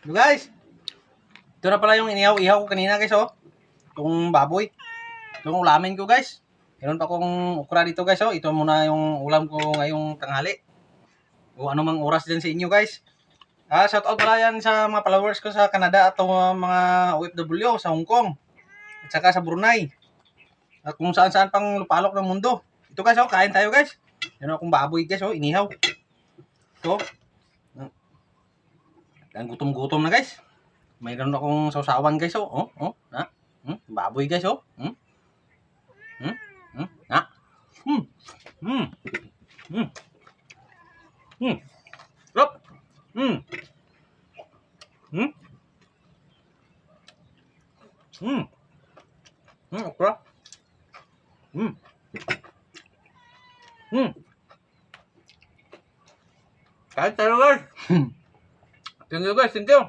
So guys, ito na pala yung inihaw-ihaw ko kanina guys oh. Itong baboy. Itong ulamin ko guys. Meron pa akong okra dito guys oh. Ito muna yung ulam ko ngayong tanghali. O anumang oras din sa inyo guys. Shout out pala yan sa mga followers ko sa Canada at mga OFW sa Hong Kong. At saka sa Brunei. At kung saan-saan pang lupalok ng mundo. Ito guys oh, kain tayo guys. Meron akong baboy guys oh, inihaw. Ito. Ang gutom-gutom na guys. Mayroon akong sausawan guys oh. Ha? Baboy guys oh. Ha? Hmm. Hmm. Hmm. Hmm. Sarap. Hmm. Hmm. Hmm. Okra. Hmm. Hmm. Kain tayo guys. Thank you guys, thank you.